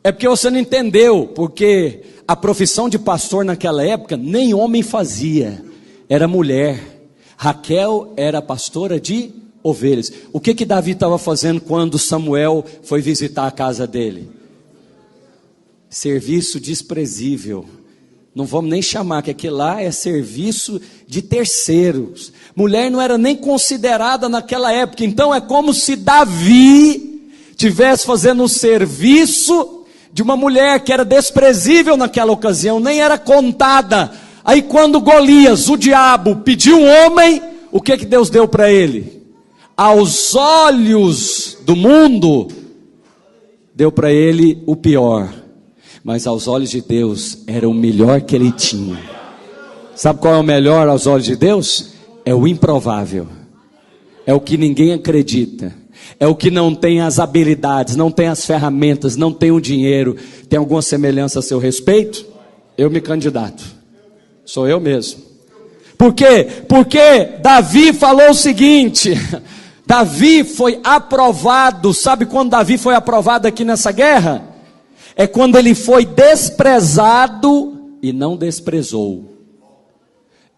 É porque você não entendeu, porque a profissão de pastor naquela época nem homem fazia, era mulher. Raquel era pastora de ovelhas. O que Davi estava fazendo quando Samuel foi visitar a casa dele? Serviço desprezível. Não vamos nem chamar, que aquilo lá é serviço de terceiros. Mulher não era nem considerada naquela época. Então é como se Davi estivesse fazendo um serviço de uma mulher que era desprezível naquela ocasião, nem era contada. Aí quando Golias, o diabo, pediu um homem, o que Deus deu para ele? Aos olhos do mundo, deu para ele o pior, mas aos olhos de Deus, era o melhor que ele tinha. Sabe qual é o melhor aos olhos de Deus? É o improvável, é o que ninguém acredita. é o que não tem as habilidades, não tem as ferramentas, não tem o dinheiro. Tem alguma semelhança a seu respeito? Eu me candidato. Sou eu mesmo. Por quê? Porque Davi falou o seguinte: Davi foi aprovado. Sabe quando Davi foi aprovado aqui nessa guerra? É quando ele foi desprezado e não desprezou.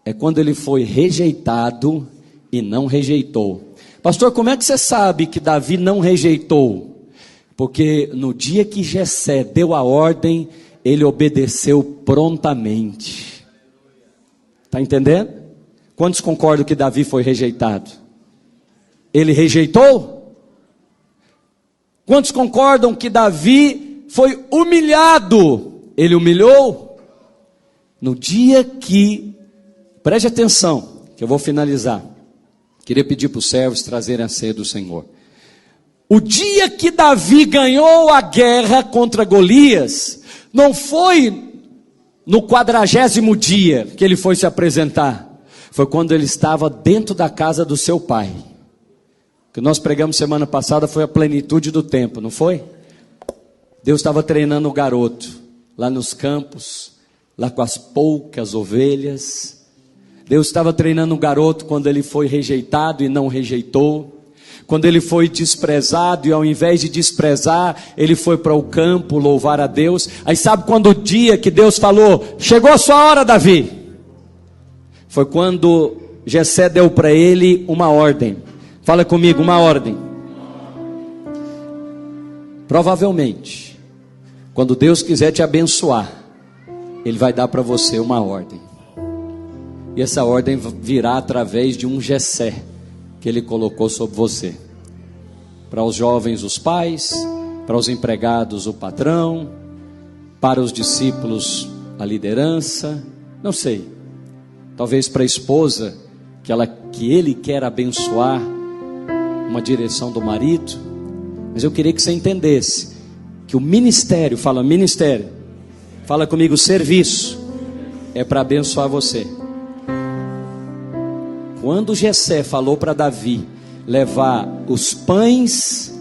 É quando ele foi rejeitado e não rejeitou. Pastor, como é que você sabe que Davi não rejeitou? Porque no dia que Jessé deu a ordem, ele obedeceu prontamente. Está entendendo? Quantos concordam que Davi foi rejeitado? Ele rejeitou? Quantos concordam que Davi foi humilhado? Ele humilhou? No dia que, preste atenção, que eu vou finalizar. Queria pedir para os servos trazerem a ceia do Senhor. O dia que Davi ganhou a guerra contra Golias, não foi no 40º dia que ele foi se apresentar. Foi quando ele estava dentro da casa do seu pai. O que nós pregamos semana passada foi a plenitude do tempo, não foi? Deus estava treinando o garoto, lá nos campos, lá com as poucas ovelhas. Deus estava treinando o garoto quando ele foi rejeitado e não rejeitou. Quando ele foi desprezado e ao invés de desprezar, ele foi para o campo louvar a Deus. Aí sabe quando o dia que Deus falou, chegou a sua hora, Davi? Foi quando Jessé deu para ele uma ordem. Fala comigo, uma ordem. Provavelmente, quando Deus quiser te abençoar, Ele vai dar para você uma ordem. E essa ordem virá através de um Jessé que Ele colocou sobre você. Para os jovens, os pais. Para os empregados, o patrão. Para os discípulos, a liderança. Não sei. Talvez para a esposa, que ele quer abençoar, uma direção do marido. Mas eu queria que você entendesse que o ministério, fala ministério, fala comigo, serviço, é para abençoar você. Quando Jessé falou para Davi levar os pães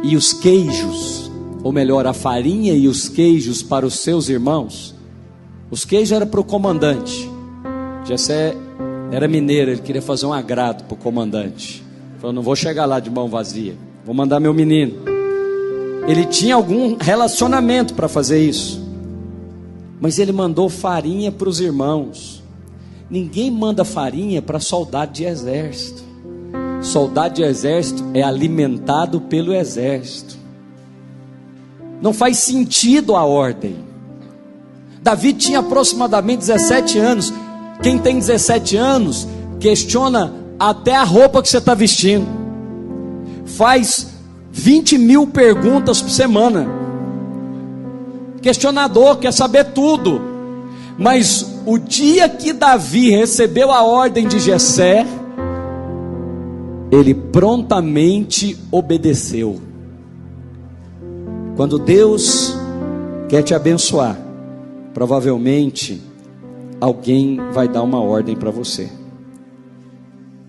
e os queijos, ou melhor, a farinha e os queijos para os seus irmãos, os queijos eram para o comandante. Jessé era mineiro, ele queria fazer um agrado para o comandante. Falou, não vou chegar lá de mão vazia, vou mandar meu menino. Ele tinha algum relacionamento para fazer isso, mas ele mandou farinha para os irmãos. Ninguém manda farinha para soldado de exército. Soldado de exército é alimentado pelo exército. Não faz sentido a ordem. Davi tinha aproximadamente 17 anos. Quem tem 17 anos questiona até a roupa que você está vestindo. Faz 20 mil perguntas por semana. Questionador, quer saber tudo. Mas o dia que Davi recebeu a ordem de Jessé, ele prontamente obedeceu. Quando Deus quer te abençoar, provavelmente alguém vai dar uma ordem para você,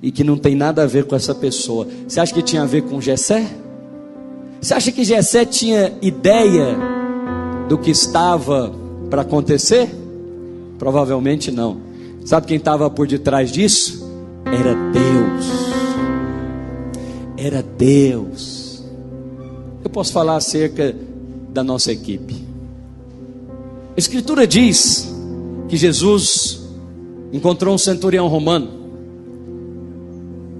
e que não tem nada a ver com essa pessoa. Você acha que tinha a ver com Jessé? Você acha que Jessé tinha ideia do que estava para acontecer? Provavelmente não. Sabe quem estava por detrás disso? Era Deus. Era Deus. Eu posso falar acerca da nossa equipe. A Escritura diz que Jesus encontrou um centurião romano.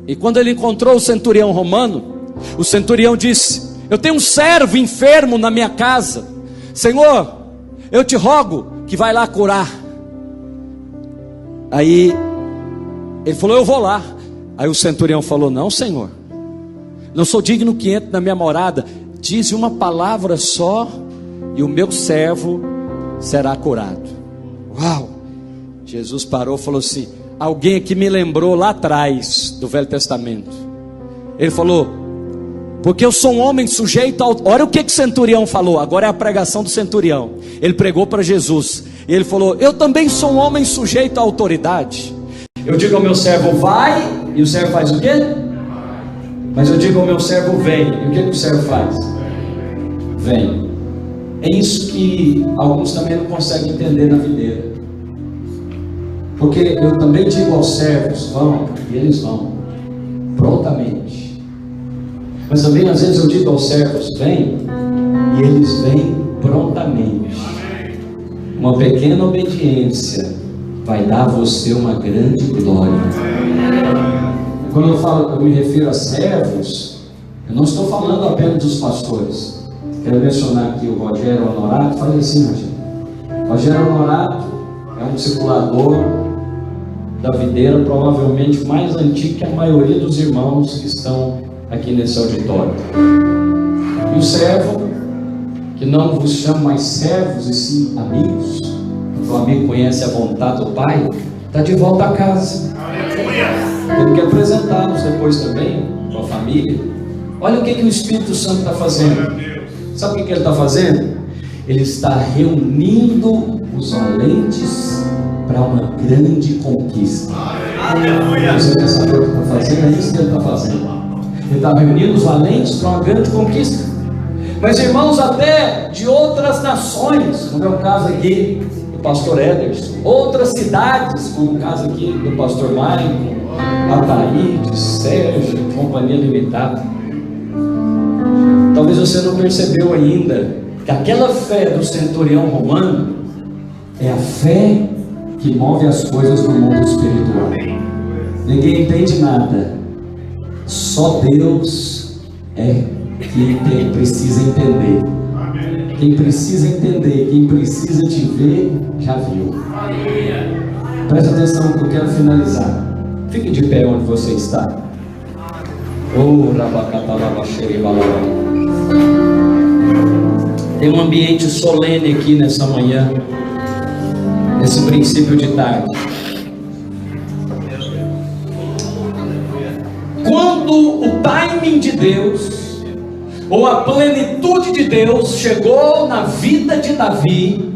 E quando ele encontrou o centurião romano, o centurião disse: eu tenho um servo enfermo na minha casa. Senhor, eu te rogo que vai lá curar. Aí ele falou: eu vou lá. Aí o centurião falou: não, Senhor, não sou digno que entre na minha morada. Diz uma palavra só e o meu servo será curado. Uau! Jesus parou e falou assim: alguém aqui me lembrou lá atrás do Velho Testamento. Ele falou: porque eu sou um homem sujeito ao... Olha o que o centurião falou. Agora é a pregação do centurião. Ele pregou para Jesus e ele falou: eu também sou um homem sujeito à autoridade. Eu digo ao meu servo: vai, e o servo faz o quê? Mas eu digo ao meu servo: vem. E o que o servo faz? Vem. É isso que alguns também não conseguem entender na videira. Porque eu também digo aos servos: vão, e eles vão, prontamente. Mas também às vezes eu digo aos servos: vem, e eles vêm prontamente. Uma pequena obediência vai dar a você uma grande glória. Quando eu me refiro a servos, eu não estou falando apenas dos pastores. Quero mencionar aqui o Rogério Honorato. Faz assim, Rogério. Rogério Honorato é um discipulador da videira, provavelmente mais antigo que a maioria dos irmãos que estão aqui nesse auditório. E o servo, que não vos chamo mais servos e sim amigos, porque o amigo conhece a vontade do Pai, está de volta a casa. Ele quer apresentá-los depois também com a família. Olha o que o Espírito Santo está fazendo. Sabe o que ele está fazendo? Ele está reunindo os valentes para uma grande conquista. Você quer saber o que está fazendo? É isso que ele está fazendo. Ele está reunindo os valentes para uma grande conquista. Mas irmãos até de outras nações, como é o caso aqui do pastor Ederson, outras cidades, como o caso aqui do pastor Maicon, Ataíde, Sérgio, Companhia Limitada. Talvez você não percebeu ainda que aquela fé do centurião romano é a fé que move as coisas no mundo espiritual. Ninguém entende nada, só Deus é quem precisa entender. Quem precisa entender, quem precisa te ver, já viu. Preste atenção que eu quero finalizar. Fique de pé onde você está. Tem um ambiente solene aqui nessa manhã, nesse princípio de tarde. Quando o timing de Deus, ou a plenitude de Deus chegou na vida de Davi,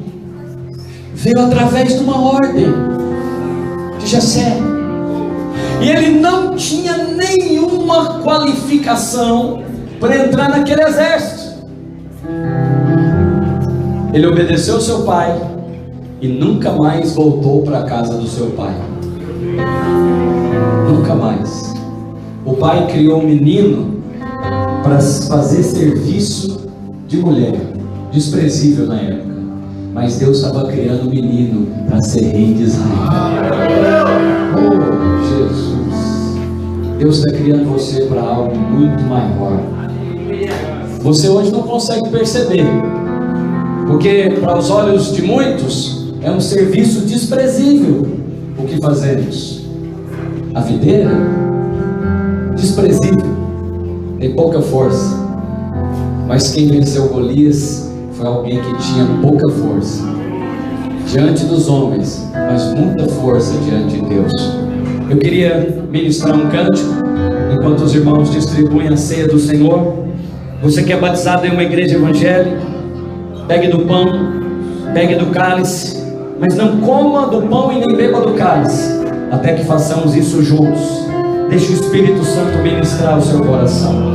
veio através de uma ordem de Jessé. E ele não tinha nenhuma qualificação para entrar naquele exército. Ele obedeceu seu pai e nunca mais voltou para a casa do seu pai. Nunca mais. O pai criou um menino para fazer serviço de mulher, desprezível na época. Mas Deus estava criando um menino para ser rei de Israel. Oh, Jesus! Deus está criando você para algo muito maior. Você hoje não consegue perceber, porque para os olhos de muitos é um serviço desprezível o que fazemos. A videira, desprezível, tem pouca força. Mas quem venceu Golias foi alguém que tinha pouca força diante dos homens, mas muita força diante de Deus. Eu queria ministrar um cântico enquanto os irmãos distribuem a ceia do Senhor. Você que é batizado em uma igreja evangélica, pegue do pão, pegue do cálice, mas não coma do pão e nem beba do cálice, até que façamos isso juntos. Deixe o Espírito Santo ministrar o seu coração.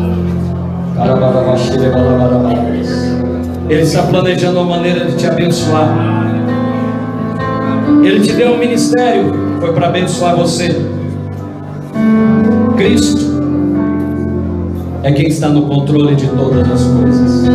Ele está planejando uma maneira de te abençoar. Ele te deu um ministério, foi para abençoar você. Cristo é quem está no controle de todas as coisas.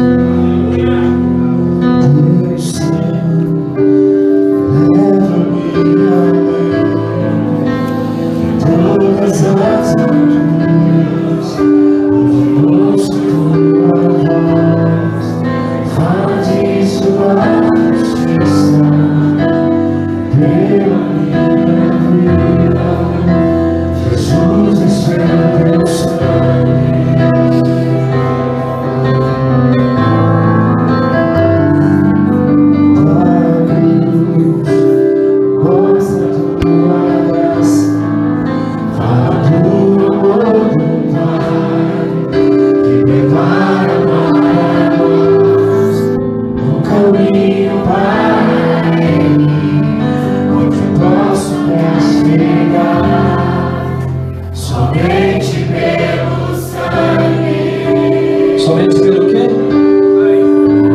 Somente pelo quê?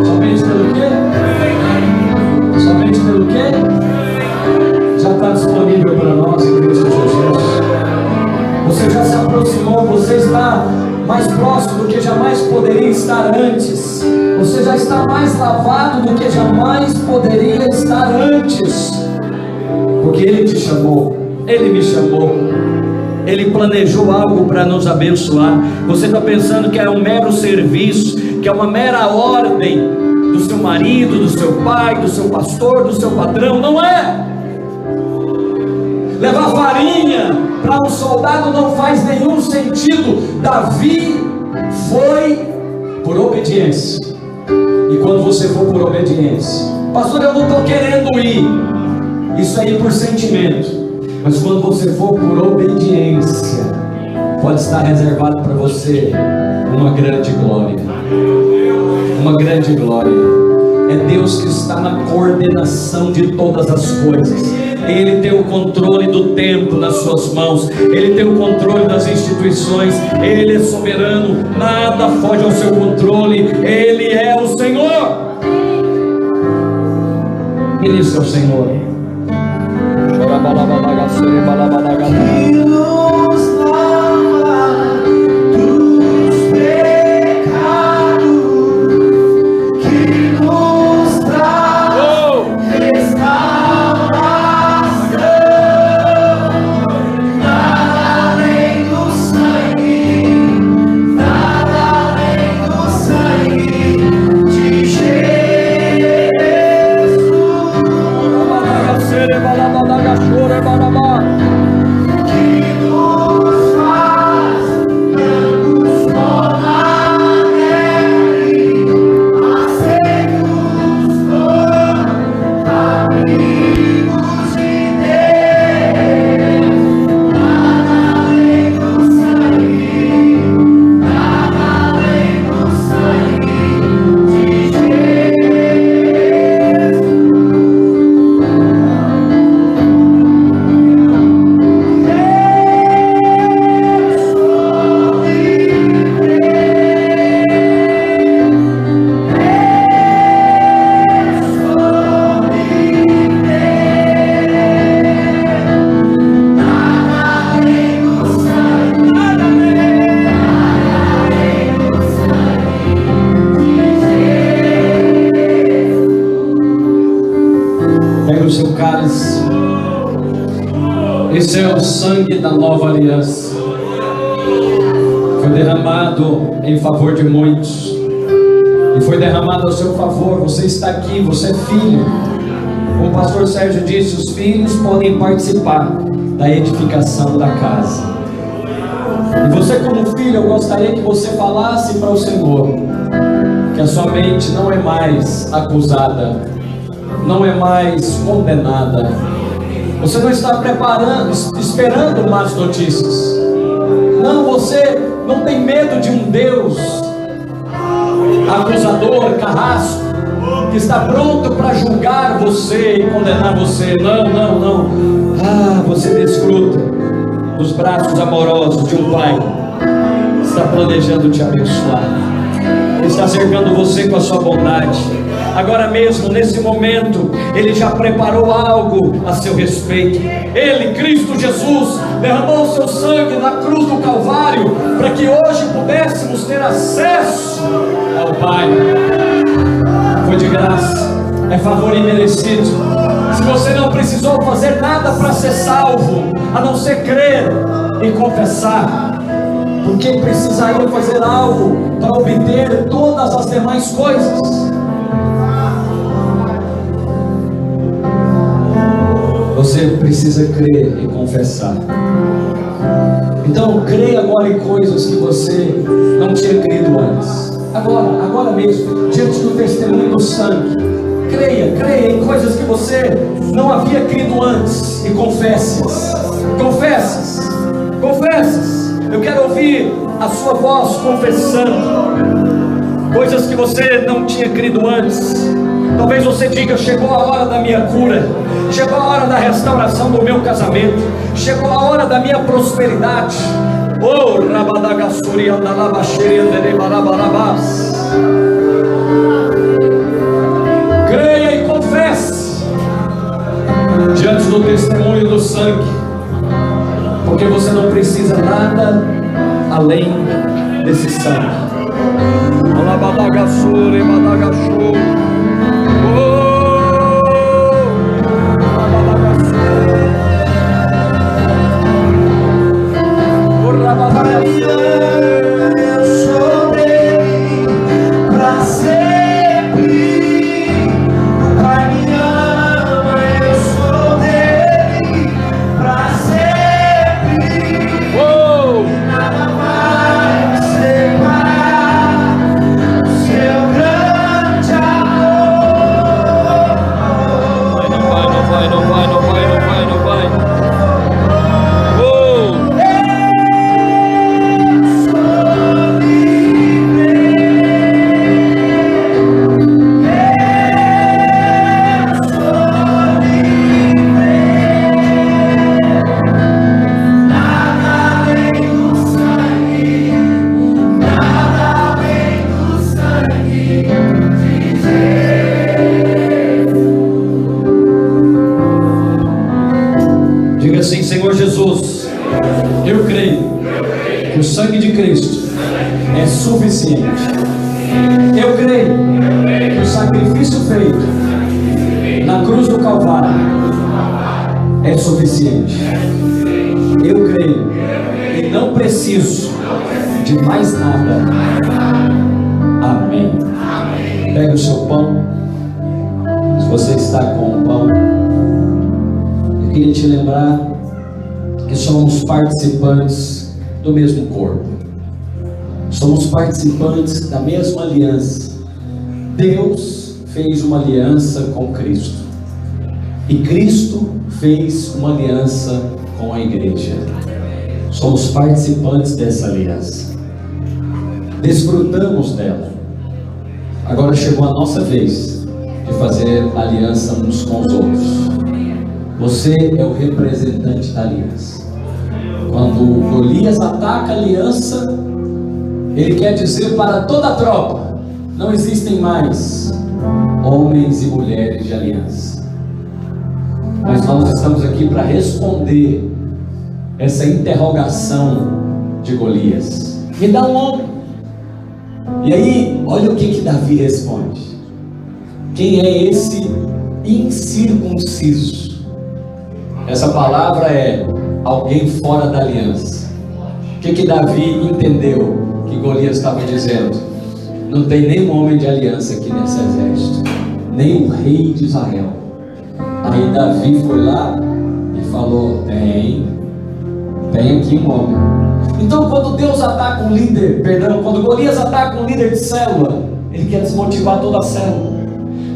Somente pelo quê? Somente pelo quê? Já está disponível para nós em Cristo Jesus. Você já se aproximou, você está mais próximo do que jamais poderia estar antes. Você já está mais lavado do que jamais poderia estar antes. Porque Ele te chamou, Ele me chamou, Ele planejou algo para nos abençoar. Você está pensando que é um mero serviço, que é uma mera ordem do seu marido, do seu pai, do seu pastor, do seu patrão? Não é. Levar farinha para um soldado não faz nenhum sentido. Davi foi por obediência. E quando você for por obediência, pastor, eu não estou querendo ir, isso aí por sentimento. Mas quando você for por obediência, pode estar reservado para você uma grande glória. Uma grande glória. É Deus que está na coordenação de todas as coisas. Ele tem o controle do tempo nas suas mãos. Ele tem o controle das instituições. Ele é soberano. Nada foge ao seu controle. Ele é o Senhor. Ministra ao Senhor. Esse é o sangue da nova aliança. Foi derramado em favor de muitos. E foi derramado ao seu favor. Você está aqui, você é filho. Como o pastor Sérgio disse, os filhos podem participar da edificação da casa. E você como filho, eu gostaria que você falasse para o Senhor que a sua mente não é mais acusada, não é mais condenada. Você não está esperando más notícias. Não, você não tem medo de um Deus acusador, carrasco, que está pronto para julgar você e condenar você. Não. Você desfruta dos braços amorosos de um Pai que está planejando te abençoar. Ele está cercando você com a sua bondade. Agora mesmo, nesse momento, Ele já preparou algo a seu respeito. Ele, Cristo Jesus, derramou o seu sangue na cruz do Calvário, para que hoje pudéssemos ter acesso ao Pai. Foi de graça, é favor imerecido. Se você não precisou fazer nada para ser salvo, a não ser crer e confessar, porque precisaria fazer algo para obter todas as demais coisas. Você precisa crer e confessar. Então creia agora em coisas que você não tinha crido antes. Agora mesmo, diante do testemunho do sangue, creia em coisas que você não havia crido antes e confesse-as. Eu quero ouvir a sua voz confessando coisas que você não tinha crido antes. Talvez você diga: chegou a hora da minha cura, chegou a hora da restauração do meu casamento, chegou a hora da minha prosperidade. Oh, Rabadagassuri andalabaxeri andelebarabarabass. Creia e confesse diante do testemunho do sangue, porque você não precisa nada além desse sangue. Alabadagassuri badagassuri.
Eu sou dele pra sempre. O Pai me ama, eu sou dele pra sempre. E nada vai me separar do seu grande amor.
Não vai, não vai, não vai, não vai, não vai, não vai. Diga assim: Senhor Jesus, eu creio que o sangue de Cristo é suficiente. Eu creio que o sacrifício feito na cruz do Calvário é suficiente. Eu creio e não preciso de mais nada. Amém. Pega o seu pão. Se você está com o pão, eu queria te lembrar que somos participantes do mesmo corpo. Somos participantes da mesma aliança. Deus fez uma aliança com Cristo e Cristo fez uma aliança com a igreja. Somos participantes dessa aliança. Desfrutamos dela. Agora chegou a nossa vez de fazer aliança uns com os outros. Você é o representante da aliança. Quando Golias ataca a aliança, ele quer dizer para toda a tropa: não existem mais homens e mulheres de aliança. Mas nós estamos aqui para responder essa interrogação de Golias. Me dá um homem. E aí, olha o que Davi responde. Quem é esse incircunciso? Essa palavra é alguém fora da aliança. O que Davi entendeu que Golias estava dizendo? Não tem nenhum homem de aliança aqui nesse exército, nem o rei de Israel. Aí Davi foi lá e falou: tem aqui um homem. Então quando Deus ataca um líder, quando Golias ataca um líder de célula, ele quer desmotivar toda a célula.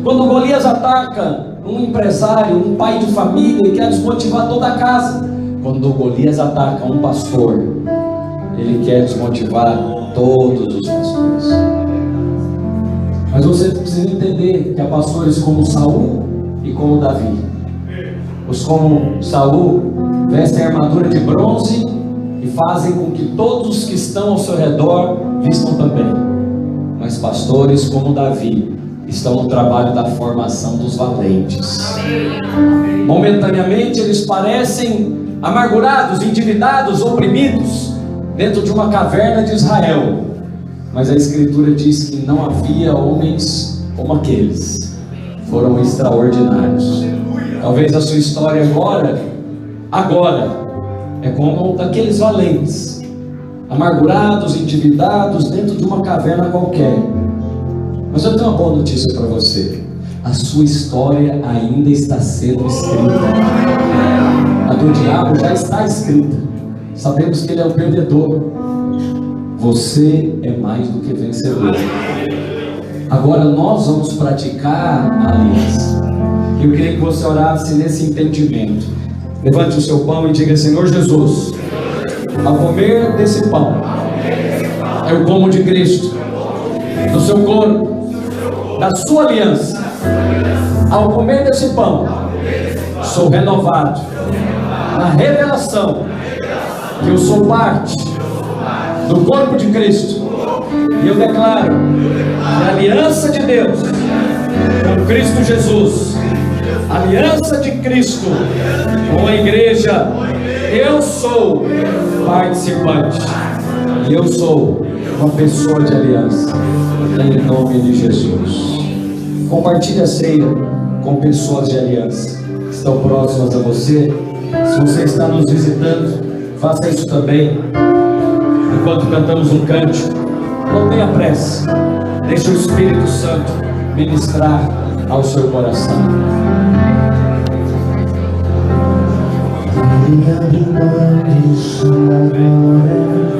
Quando Golias ataca um empresário, um pai de família, ele quer desmotivar toda a casa. Quando Golias ataca um pastor, ele quer desmotivar todos os pastores. Mas você precisa entender que há pastores como Saul e como Davi. Os como Saul vestem a armadura de bronze e fazem com que todos os que estão ao seu redor vistam também. Mas pastores como Davi estão no trabalho da formação dos valentes. Momentaneamente eles parecem amargurados, endividados, oprimidos dentro de uma caverna de Israel, mas a Escritura diz que não havia homens como aqueles. Foram extraordinários. Talvez a sua história agora é como daqueles valentes, amargurados, endividados dentro de uma caverna qualquer. Mas eu tenho uma boa notícia para você: a sua história ainda está sendo escrita. A do diabo já está escrita. Sabemos que ele é o perdedor. Você é mais do que vencedor. Agora nós vamos praticar a aliança. Eu queria que você orasse nesse entendimento. Levante o seu pão e diga: Senhor Jesus, ao comer desse pão, eu como de Cristo, do seu corpo, da sua aliança. Ao comer desse pão, sou renovado na revelação que eu sou parte do corpo de Cristo. E eu declaro que a aliança de Deus com Cristo Jesus, a aliança de Cristo com a igreja, eu sou participante. E eu sou uma pessoa de aliança. Em nome de Jesus. Compartilhe a ceia com pessoas de aliança que estão próximas a você. Se você está nos visitando, faça isso também. Enquanto cantamos um cântico, não tenha pressa. Deixe o Espírito Santo ministrar ao seu coração.
Ele abre mão de sua glória.